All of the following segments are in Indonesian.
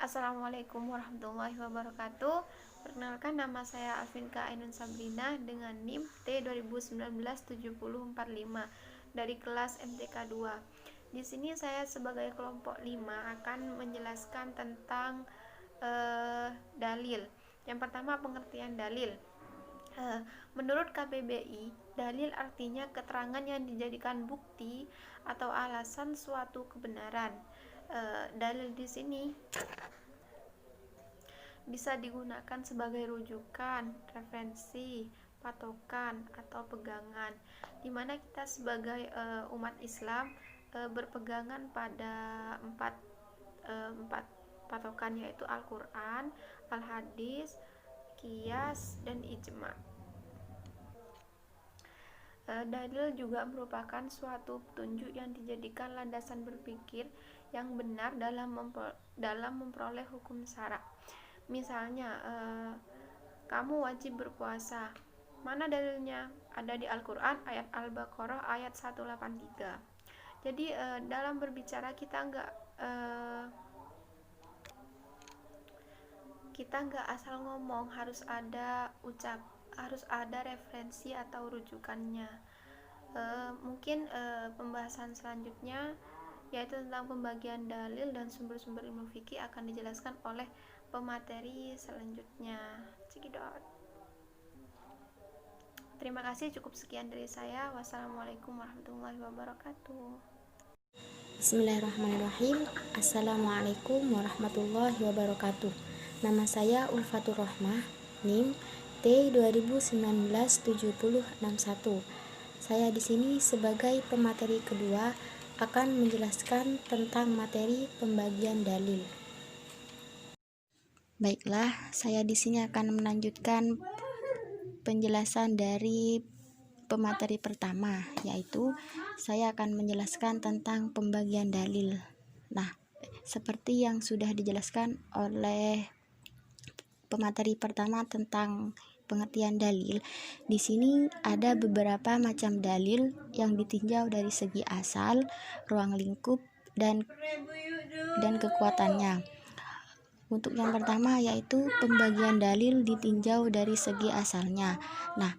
Assalamualaikum warahmatullahi wabarakatuh. Perkenalkan, nama saya Alvinka Ainun Sabrina dengan NIM T20197045 dari kelas MTK 2. Di sini saya sebagai kelompok 5 akan menjelaskan tentang dalil. Yang pertama, pengertian dalil. Menurut KBBI, dalil artinya keterangan yang dijadikan bukti atau alasan suatu kebenaran. Dalil di sini bisa digunakan sebagai rujukan, referensi, patokan, atau pegangan, di mana kita sebagai umat Islam berpegangan pada empat patokan, yaitu Al-Quran, Al-Hadis, Qiyas, dan Ijma. Dalil juga merupakan suatu petunjuk yang dijadikan landasan berpikir yang benar dalam memperoleh hukum syara. Misalnya, kamu wajib berpuasa. Mana dalilnya? Ada di Al-Quran, ayat Al-Baqarah ayat 183. Jadi dalam berbicara kita nggak asal ngomong, harus ada referensi atau rujukannya. Mungkin pembahasan selanjutnya yaitu tentang pembagian dalil dan sumber-sumber ilmu fikih akan dijelaskan oleh pemateri selanjutnya. Cekidot. Terima kasih, cukup sekian dari saya. Wassalamualaikum warahmatullahi wabarakatuh. Bismillahirrahmanirrahim. Assalamualaikum warahmatullahi wabarakatuh. Nama saya Ulfatur Rohmah, NIM T20197061. Saya di sini sebagai pemateri kedua akan menjelaskan tentang materi pembagian dalil. Baiklah, saya di sini akan melanjutkan penjelasan dari pemateri pertama, yaitu saya akan menjelaskan tentang pembagian dalil. Nah, seperti yang sudah dijelaskan oleh pemateri pertama tentang pengertian dalil, di sini ada beberapa macam dalil yang ditinjau dari segi asal, ruang lingkup, dan kekuatannya. Untuk yang pertama yaitu pembagian dalil ditinjau dari segi asalnya. Nah,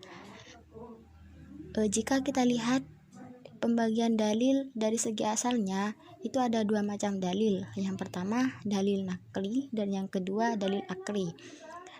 jika kita lihat pembagian dalil dari segi asalnya, itu ada dua macam dalil. Yang pertama dalil nakli dan yang kedua dalil akli.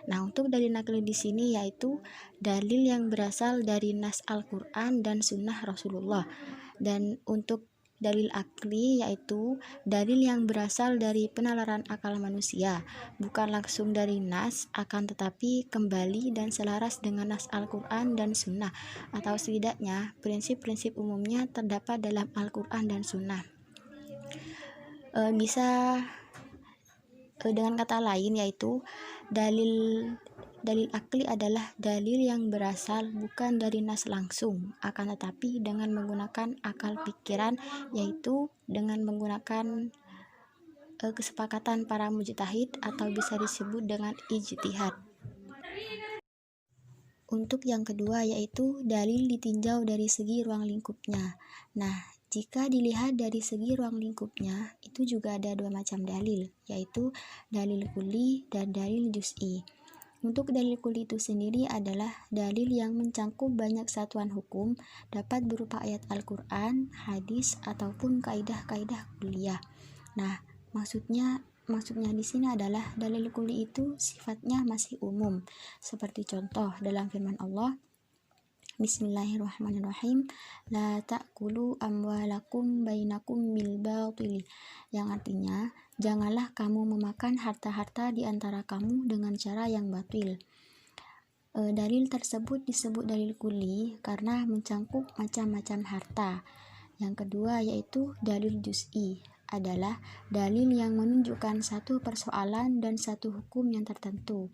Nah, untuk dalil nakli di sini yaitu dalil yang berasal dari nas Al-Quran dan sunnah Rasulullah. Dan untuk dalil akli yaitu dalil yang berasal dari penalaran akal manusia, bukan langsung dari nas, akan tetapi kembali dan selaras dengan nas Al-Quran dan sunnah, atau setidaknya prinsip-prinsip umumnya terdapat dalam Al-Quran dan sunnah. Bisa dengan kata lain yaitu dalil akli adalah dalil yang berasal bukan dari nas langsung, akan tetapi dengan menggunakan akal pikiran, yaitu dengan menggunakan kesepakatan para mujtahid atau bisa disebut dengan ijtihad. Untuk yang kedua yaitu dalil ditinjau dari segi ruang lingkupnya. Nah, jika dilihat dari segi ruang lingkupnya, itu juga ada dua macam dalil, yaitu dalil kuli dan dalil juz'i. Untuk dalil kuli itu sendiri adalah dalil yang mencangkup banyak satuan hukum, dapat berupa ayat Al-Quran, hadis, ataupun kaidah-kaidah kuliah. Nah, maksudnya di sini adalah dalil kuli itu sifatnya masih umum, seperti contoh dalam firman Allah, Bismillahirrahmanirrahim, la ta'kulu amwalakum bainakum bil batili, yang artinya janganlah kamu memakan harta-harta di antara kamu dengan cara yang batil. Dalil tersebut disebut dalil kuli karena mencangkup macam-macam harta. Yang kedua yaitu dalil juz'i, adalah dalil yang menunjukkan satu persoalan dan satu hukum yang tertentu.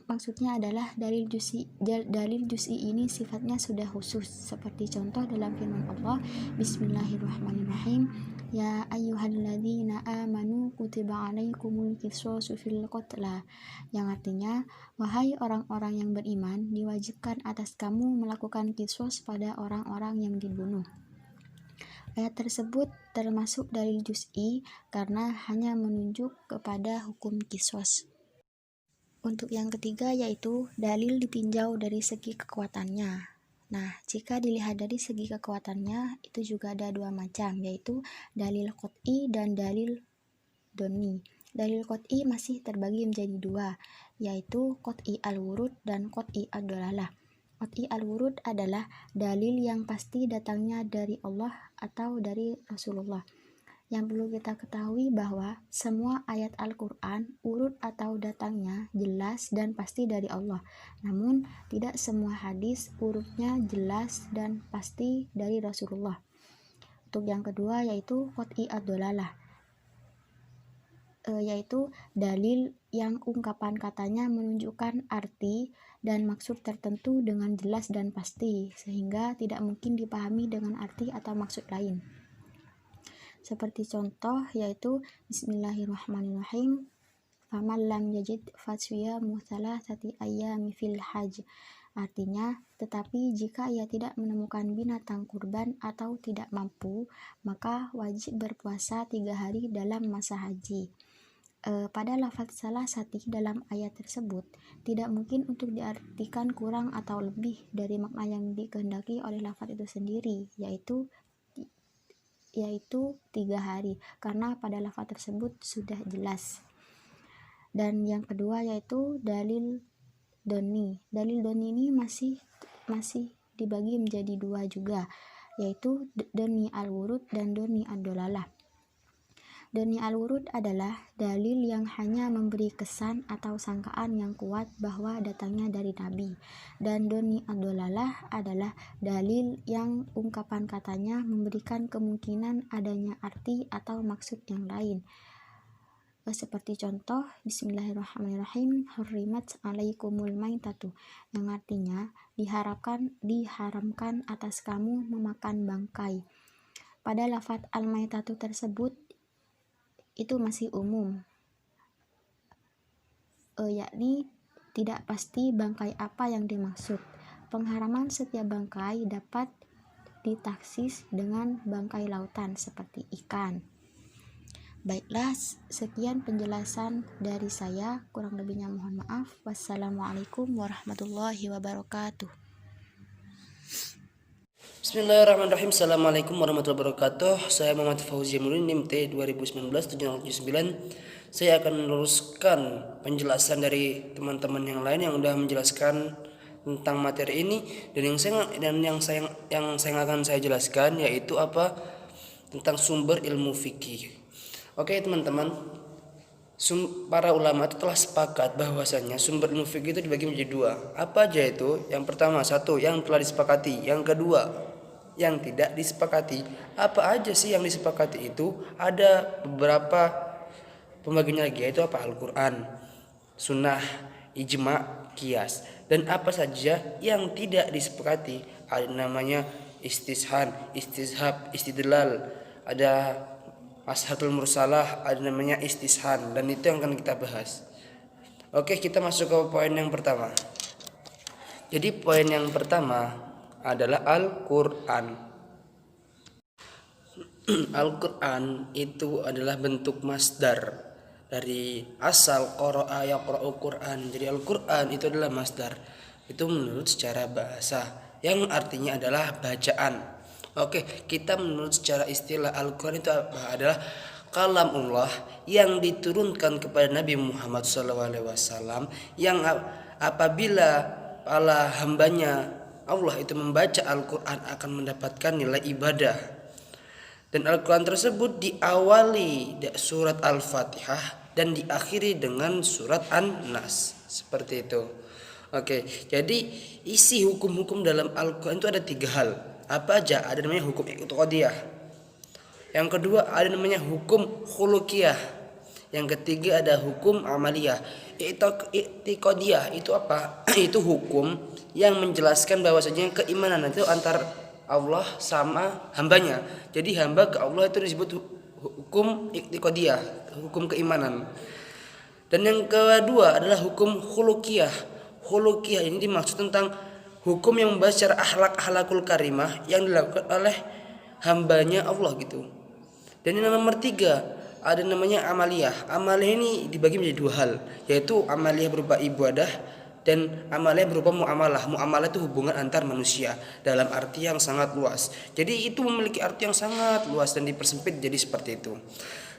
Maksudnya adalah dalil juz'i ini sifatnya sudah khusus, seperti contoh dalam firman Allah, Bismillahirrahmanirrahim, ya ayyuhalladzina amanu kutiba alaikumul qisasu fil qatla, yang artinya wahai orang-orang yang beriman, diwajibkan atas kamu melakukan qisas pada orang-orang yang dibunuh. Ayat tersebut termasuk dalil juz'i karena hanya menunjuk kepada hukum qisas. Untuk yang ketiga yaitu dalil ditinjau dari segi kekuatannya. Nah, jika dilihat dari segi kekuatannya itu juga ada dua macam, yaitu dalil qot'i dan dalil doni. Dalil qot'i masih terbagi menjadi dua, yaitu qot'i al-wurud dan qot'i ad-dalalah. Qot'i al-wurud adalah dalil yang pasti datangnya dari Allah atau dari Rasulullah. Yang perlu kita ketahui bahwa semua ayat Al-Quran urut atau datangnya jelas dan pasti dari Allah. Namun tidak semua hadis urutnya jelas dan pasti dari Rasulullah. Untuk yang kedua yaitu qot'i ad-dalalah, yaitu dalil yang ungkapan katanya menunjukkan arti dan maksud tertentu dengan jelas dan pasti, sehingga tidak mungkin dipahami dengan arti atau maksud lain. Seperti contoh yaitu Bismillahirrahmanirrahim, faman lam yajid faswiyamu thalathati ayyami fil hajj. Artinya, tetapi jika ia tidak menemukan binatang kurban atau tidak mampu, maka wajib berpuasa 3 hari dalam masa haji. Pada lafaz salah satu dalam ayat tersebut tidak mungkin untuk diartikan kurang atau lebih dari makna yang dikehendaki oleh lafaz itu sendiri, yaitu 3 hari, karena pada lafaz tersebut sudah jelas. Dan yang kedua yaitu dalil doni. Dalil doni ini masih dibagi menjadi dua juga, yaitu doni al-wurud dan doni ad-dalalah. Doni al-wurud adalah dalil yang hanya memberi kesan atau sangkaan yang kuat bahwa datangnya dari Nabi, dan doni ad-dalalah adalah dalil yang ungkapan katanya memberikan kemungkinan adanya arti atau maksud yang lain. Seperti contoh Bismillahirrahmanirrahim, hurrimat alaikumul maitatu, yang artinya diharamkan atas kamu memakan bangkai. Pada lafaz al-maitatu tersebut itu masih umum, yakni tidak pasti bangkai apa yang dimaksud. Pengharaman setiap bangkai dapat ditaksis dengan bangkai lautan seperti ikan. Baiklah, sekian penjelasan dari saya, kurang lebihnya mohon maaf. Wassalamualaikum warahmatullahi wabarakatuh. Bismillahirrahmanirrahim. Assalamualaikum warahmatullahi wabarakatuh. Saya Muhammad Fauzi Mulin, NIM T 2019-779. Saya akan meluruskan penjelasan dari teman-teman yang lain yang sudah menjelaskan tentang materi ini, dan yang akan saya jelaskan yaitu apa? Tentang sumber ilmu fikih. Oke, teman-teman. Para ulama itu telah sepakat bahwasanya sumber ilmu fikih itu dibagi menjadi dua. Apa aja itu? Yang pertama, satu yang telah disepakati. Yang kedua, yang tidak disepakati. Apa aja sih yang disepakati itu? Ada beberapa pembagiannya lagi, yaitu apa? Al-Quran, sunnah, ijma, qiyas. Dan apa saja yang tidak disepakati? Ada namanya istishab, istidlal, ada Ashatul Mursalah, ada namanya istishan, dan itu yang akan kita bahas. Oke, kita masuk ke poin yang pertama. Jadi poin yang pertama adalah Al-Quran. Al-Quran itu adalah bentuk masdar dari asal qara'a yaqra'u Quran. Jadi Al-Quran itu adalah masdar. Itu menurut secara bahasa, yang artinya adalah bacaan. Oke, kita menurut secara istilah Al-Quran itu adalah kalamullah yang diturunkan kepada Nabi Muhammad SAW, yang apabila para hambanya Allah itu membaca Al-Quran akan mendapatkan nilai ibadah. Dan Al-Quran tersebut diawali surat Al-Fatihah dan diakhiri dengan surat An-Nas, seperti itu. Oke, jadi isi hukum-hukum dalam Al-Quran itu ada 3 hal. Apa aja? Ada namanya hukum iqtidiyah. Yang kedua ada namanya hukum khuluqiyah. Yang ketiga ada hukum amaliyah. Iqtidiyah itu apa? Itu hukum yang menjelaskan bahwasanya keimanan itu antar Allah sama hambanya. Jadi hamba ke Allah itu disebut hukum iqtidiyah, hukum keimanan. Dan yang kedua adalah hukum khuluqiyah. Khuluqiyah ini dimaksud tentang hukum yang membahas secara akhlakul karimah yang dilakukan oleh hambanya Allah gitu. Dan yang nomor 3 ada namanya amaliyah. Amaliyah ini dibagi menjadi 2 hal, yaitu amaliyah berupa ibadah dan amaliyah berupa muamalah. Muamalah itu hubungan antar manusia dalam arti yang sangat luas. Jadi itu memiliki arti yang sangat luas dan dipersempit jadi seperti itu.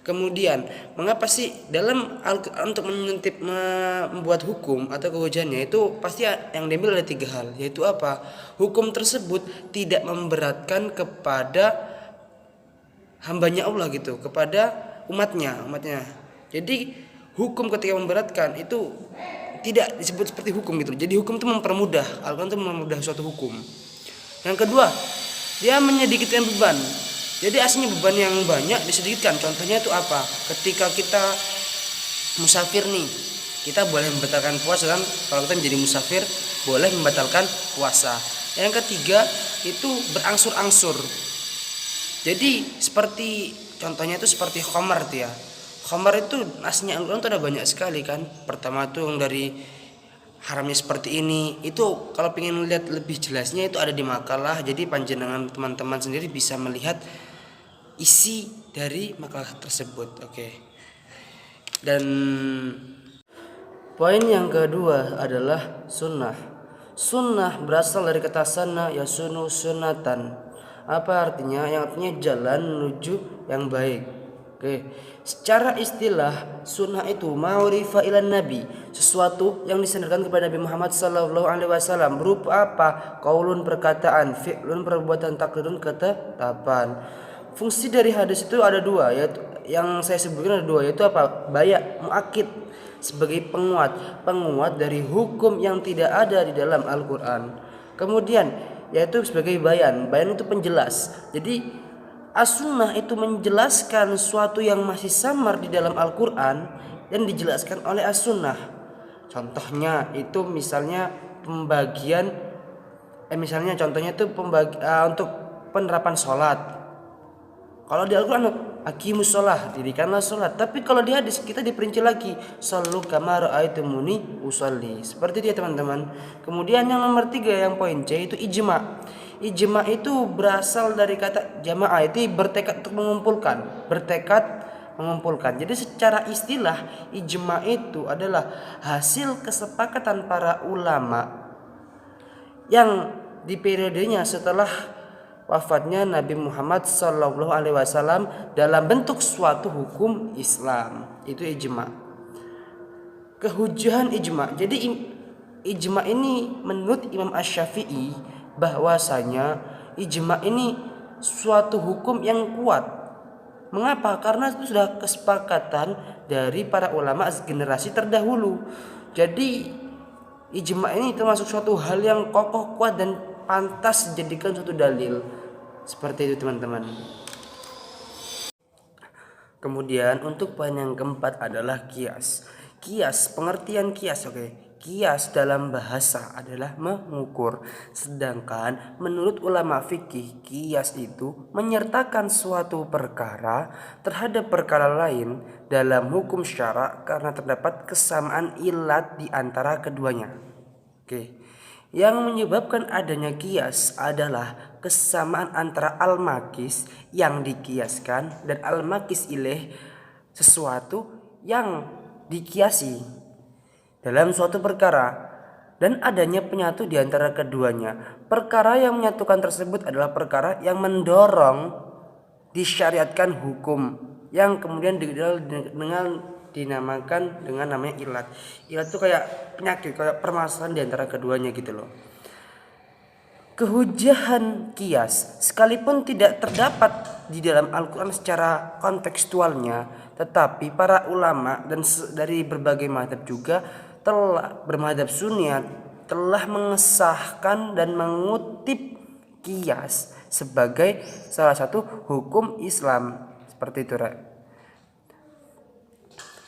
Kemudian, mengapa sih dalam Al-Quran untuk membuat hukum atau kehujaannya itu pasti yang diambil ada 3 hal, yaitu apa? Hukum tersebut tidak memberatkan kepada hambanya Allah gitu, kepada umatnya. Jadi hukum ketika memberatkan itu tidak disebut seperti hukum gitu. Jadi hukum itu mempermudah, Al-Quran itu mempermudah suatu hukum. Yang kedua, dia menyedikitkan beban. Jadi aslinya beban yang banyak disedikitkan. Contohnya itu apa? Ketika kita musafir nih, kita boleh membatalkan puasa kan? Kalau kita menjadi musafir boleh membatalkan puasa. Yang ketiga itu berangsur-angsur. Jadi seperti contohnya itu seperti khamar tuh ya. Khamar itu aslinya Al-Quran itu ada banyak sekali kan. Pertama tuh yang dari haramnya seperti ini. Itu kalau pengen lihat lebih jelasnya itu ada di makalah. Jadi panjenengan teman-teman sendiri bisa melihat isi dari makalah tersebut. Oke. Dan poin yang kedua adalah sunnah. Sunnah berasal dari kata sana yasunu sunatan. Apa artinya? Yang artinya jalan menuju yang baik. Oke. Secara istilah sunnah itu ma'rifa ilan nabi, sesuatu yang disandarkan kepada Nabi Muhammad sallallahu alaihi wasallam berupa apa? Qaulun perkataan, fi'lun perbuatan, takdirun ketetapan. Fungsi dari hadis itu ada 2, yaitu yang saya sebutkan ada 2, yaitu apa? Bayak, muakid sebagai penguat dari hukum yang tidak ada di dalam Al-Quran. Kemudian yaitu sebagai bayan itu penjelas. Jadi as-sunnah itu menjelaskan sesuatu yang masih samar di dalam Al-Quran dan dijelaskan oleh as-sunnah. Contohnya itu misalnya pembagian contohnya itu untuk penerapan sholat. Kalau di Al-Quran aqimus sholah, dirikanlah sholat. Tapi kalau di hadis kita diperinci lagi, shallu kama ra'aitumuni usolli. Seperti itu ya teman-teman. Kemudian yang nomor 3 yang poin C itu ijma. Ijma itu berasal dari kata jamaah, itu bertekad untuk mengumpulkan. Jadi secara istilah ijma itu adalah hasil kesepakatan para ulama yang di periodenya setelah wafatnya Nabi Muhammad sallallahu alaihi wasallam dalam bentuk suatu hukum Islam. Itu ijma. Kehujahan ijma. Jadi ijma ini menurut Imam Asy-Syafi'i bahwasanya ijma ini suatu hukum yang kuat. Mengapa? Karena itu sudah kesepakatan dari para ulama generasi terdahulu. Jadi ijma ini termasuk suatu hal yang kokoh, kuat dan pantas dijadikan suatu dalil. Seperti itu teman-teman. Kemudian untuk poin yang keempat adalah kias. Kias, pengertian kias, oke. Kias dalam bahasa adalah mengukur. Sedangkan menurut ulama fikih, kias itu menyertakan suatu perkara terhadap perkara lain dalam hukum syara karena terdapat kesamaan ilat di antara keduanya. Oke. Yang menyebabkan adanya kias adalah kesamaan antara al-makis yang dikiaskan dan al-makis ilaih, sesuatu yang dikiasi dalam suatu perkara, dan adanya penyatu di antara keduanya. Perkara yang menyatukan tersebut adalah perkara yang mendorong disyariatkan hukum yang kemudian dinamakan dengan namanya ilat. Ilat itu kayak penyakit, kayak permasalahan di antara keduanya gitu loh. Kehujahan kias sekalipun tidak terdapat di dalam Al-Quran secara kontekstualnya, tetapi para ulama dan dari berbagai mazhab juga telah bermadzhab Sunnah telah mengesahkan dan mengutip kias sebagai salah satu hukum Islam. Seperti itu, Ra.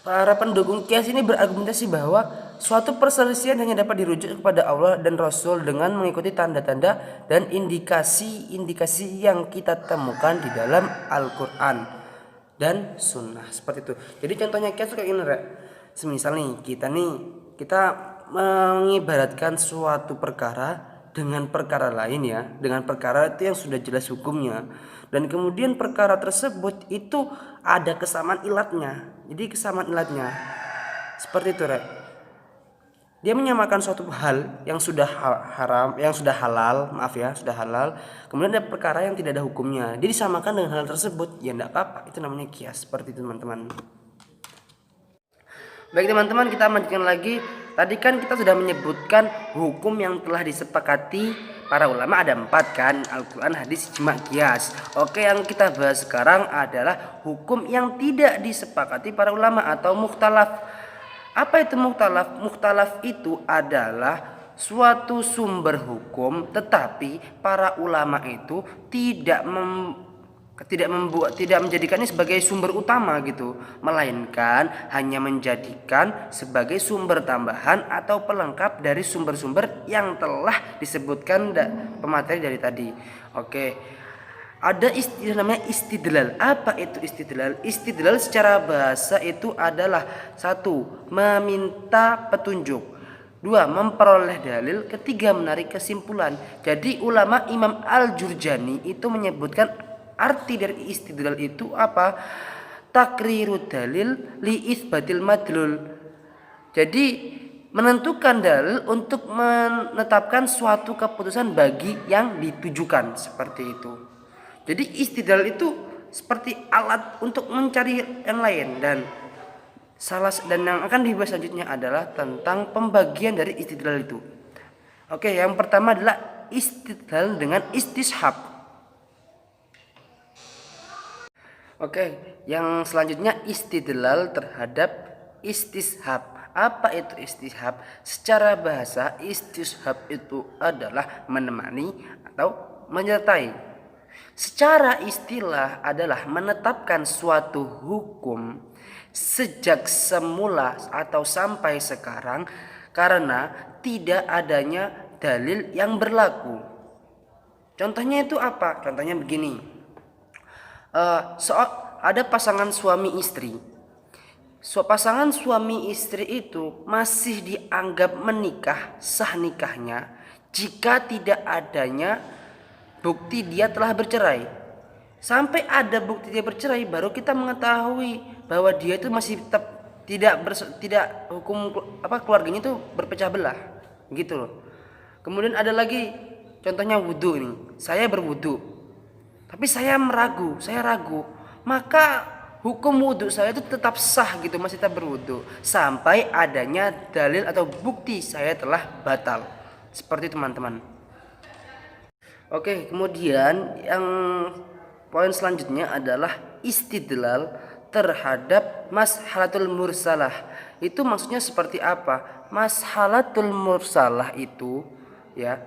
Para pendukung kias ini berargumentasi bahwa suatu perselisihan hanya dapat dirujuk kepada Allah dan Rasul dengan mengikuti tanda-tanda dan indikasi-indikasi yang kita temukan di dalam Al-Quran dan Sunnah. Seperti itu. Jadi contohnya kias kayak gini, Rek. Semisal nih kita mengibaratkan suatu perkara dengan perkara lain ya, dengan perkara itu yang sudah jelas hukumnya, dan kemudian perkara tersebut itu ada kesamaan ilatnya. Jadi kesamaan ilatnya seperti itu, Rek. Dia menyamakan suatu hal yang sudah haram, yang sudah halal, maaf ya, sudah halal. Kemudian ada perkara yang tidak ada hukumnya. Dia disamakan dengan hal tersebut, ya enggak apa-apa. Itu namanya kias, seperti itu teman-teman. Baik teman-teman, kita lanjutkan lagi. Tadi kan kita sudah menyebutkan hukum yang telah disepakati para ulama ada 4 kan, Al-Quran, hadis, ijma, qiyas. Oke, yang kita bahas sekarang adalah hukum yang tidak disepakati para ulama atau mukhtalaf. Apa itu mukhtalaf? Mukhtalaf itu adalah suatu sumber hukum tetapi para ulama itu tidak menjadikannya sebagai sumber utama gitu, melainkan hanya menjadikan sebagai sumber tambahan atau pelengkap dari sumber-sumber yang telah disebutkan pemateri dari tadi. Oke. Ada istilah namanya istidlal. Apa itu istidlal? Istidlal secara bahasa itu adalah 1. Meminta petunjuk, 2. Memperoleh dalil, 3. Menarik kesimpulan. Jadi ulama Imam Al-Jurjani itu menyebutkan arti dari istidlal itu apa? Takrirud dalil li isbatil madlul. Jadi menentukan dalil untuk menetapkan suatu keputusan bagi yang ditujukan, seperti itu. Jadi istidlal itu seperti alat untuk mencari yang lain, dan yang akan dibahas selanjutnya adalah tentang pembagian dari istidlal itu. Oke, yang pertama adalah istidlal dengan istishab. Oke, yang selanjutnya istidlal terhadap istishab. Apa itu istishab? Secara bahasa istishab itu adalah menemani atau menyertai. Secara istilah adalah menetapkan suatu hukum sejak semula atau sampai sekarang karena tidak adanya dalil yang berlaku. Contohnya itu apa? Contohnya begini. Ada pasangan suami istri. Pasangan suami istri itu masih dianggap menikah, sah nikahnya jika tidak adanya bukti dia telah bercerai. Sampai ada bukti dia bercerai baru kita mengetahui bahwa dia itu masih tetap tidak hukum keluarganya itu berpecah belah gitu loh. Kemudian ada lagi contohnya wudhu ini. Saya berwudhu tapi saya ragu, maka hukum wudhu saya itu tetap sah gitu, masih tetap berwudhu sampai adanya dalil atau bukti saya telah batal. Seperti teman-teman. Oke, kemudian yang poin selanjutnya adalah istidlal terhadap mashalatul mursalah. Itu maksudnya seperti apa? Mashalatul mursalah itu ya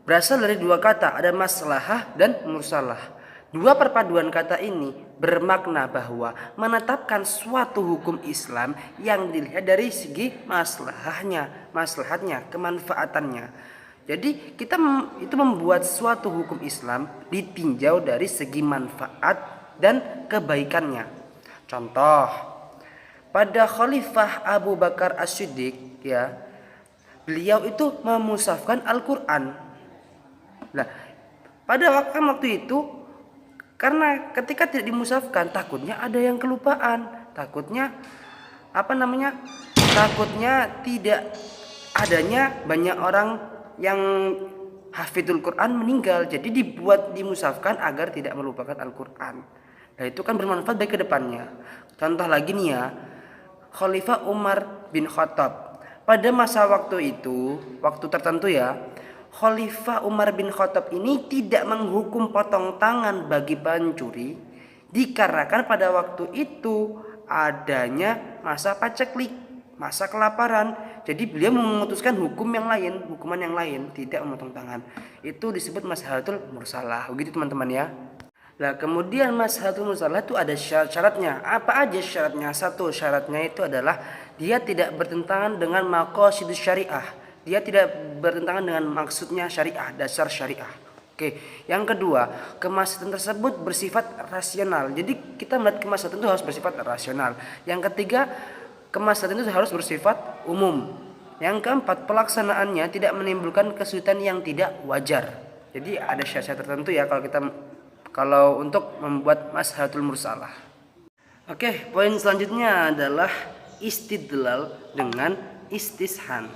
berasal dari 2 kata, ada maslahah dan mursalah. 2 perpaduan kata ini bermakna bahwa menetapkan suatu hukum Islam yang dilihat dari segi maslahatnya, kemanfaatannya. Jadi kita itu membuat suatu hukum Islam ditinjau dari segi manfaat dan kebaikannya. Contoh, pada Khalifah Abu Bakar As-Siddiq ya, beliau itu memusafkan Al-Quran. Nah, pada waktu itu karena ketika tidak dimusafkan takutnya ada yang kelupaan, takutnya tidak adanya banyak orang yang hafidul Quran meninggal, jadi dimusafkan agar tidak melupakan Al-Quran. Nah itu kan bermanfaat baik ke depannya. Contoh lagi nih ya, Khalifah Umar bin Khattab. Pada masa waktu itu, waktu tertentu ya, Khalifah Umar bin Khattab ini tidak menghukum potong tangan bagi pencuri dikarenakan pada waktu itu adanya masa paceklik, masa kelaparan. Jadi beliau memutuskan hukuman yang lain, tidak memotong tangan. Itu disebut maslahatul mursalah. Begitu teman-teman ya. Nah, kemudian maslahatul mursalah itu ada syarat-syaratnya. Apa aja syaratnya? 1, syaratnya itu adalah dia tidak bertentangan dengan maqasidus syariah. Dia tidak bertentangan dengan maksudnya syariah, dasar syariah. Oke, yang kedua, kemaslahatan tersebut bersifat rasional. Jadi kita melihat kemaslahatan itu harus bersifat rasional. Yang ketiga, kemaslahatan itu harus bersifat umum. Yang keempat, pelaksanaannya tidak menimbulkan kesulitan yang tidak wajar. Jadi ada syarat-syarat tertentu ya kalau untuk membuat mashatul mursalah. Oke, poin selanjutnya adalah istidlal dengan istishan.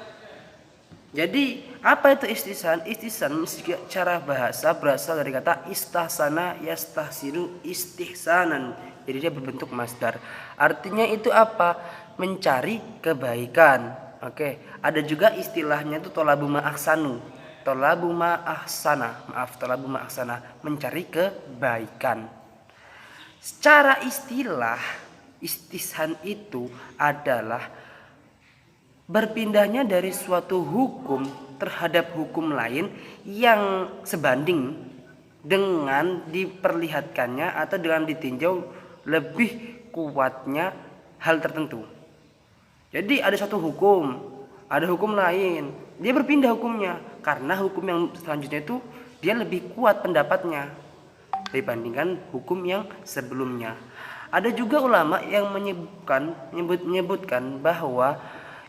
Jadi apa itu istishan? Istishan secara bahasa berasal dari kata istahsana yastahsiru istihsanan. Jadi dia berbentuk masdar. Artinya itu apa? Mencari kebaikan. Oke, ada juga istilahnya itu tolabu ma'ahsanu. Tolabu ma'ahsana, mencari kebaikan. Secara istilah, istishan itu adalah berpindahnya dari suatu hukum terhadap hukum lain yang sebanding dengan diperlihatkannya atau dengan ditinjau lebih kuatnya hal tertentu. Jadi ada satu hukum, ada hukum lain, dia berpindah hukumnya karena hukum yang selanjutnya itu dia lebih kuat pendapatnya dibandingkan hukum yang sebelumnya. Ada juga ulama yang menyebutkan bahwa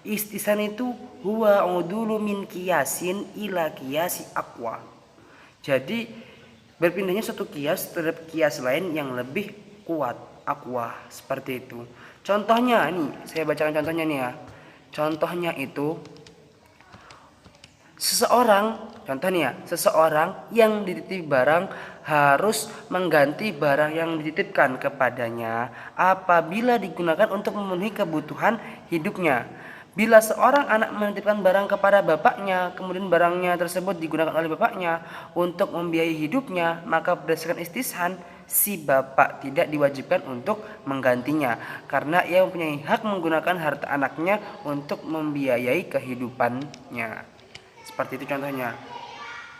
istishan itu huwa udulu min kiyasin ila kiyasi aqwa. Jadi berpindahnya satu kias terhadap kias lain yang lebih kuat, aqwa, seperti itu. Contohnya nih, saya bacakan contohnya nih ya. Contohnya itu seseorang yang dititipi barang harus mengganti barang yang dititipkan kepadanya apabila digunakan untuk memenuhi kebutuhan hidupnya. Bila seorang anak menitipkan barang kepada bapaknya, kemudian barangnya tersebut digunakan oleh bapaknya untuk membiayai hidupnya, maka berdasarkan istishan, si bapak tidak diwajibkan untuk menggantinya karena ia mempunyai hak menggunakan harta anaknya untuk membiayai kehidupannya. Seperti itu contohnya.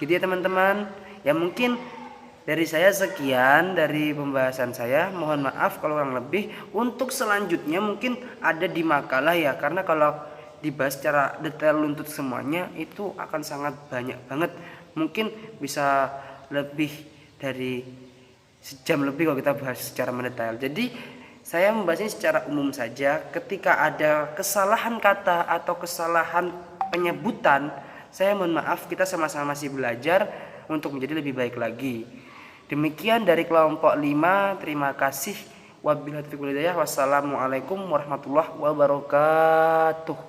Gitu ya teman-teman. Ya mungkin dari saya sekian dari pembahasan saya. Mohon maaf kalau kurang lebih. Untuk selanjutnya mungkin ada di makalah ya, karena kalau dibahas secara detail untuk semuanya itu akan sangat banyak banget. Mungkin bisa lebih dari sejam lebih kalau kita bahas secara mendetail. Jadi saya membahasnya secara umum saja. Ketika ada kesalahan kata atau kesalahan penyebutan, saya mohon maaf, kita sama-sama masih belajar untuk menjadi lebih baik lagi. Demikian dari kelompok 5. Terima kasih. Wabillahi taufiq wal hidayah. Wassalamualaikum warahmatullahi wabarakatuh.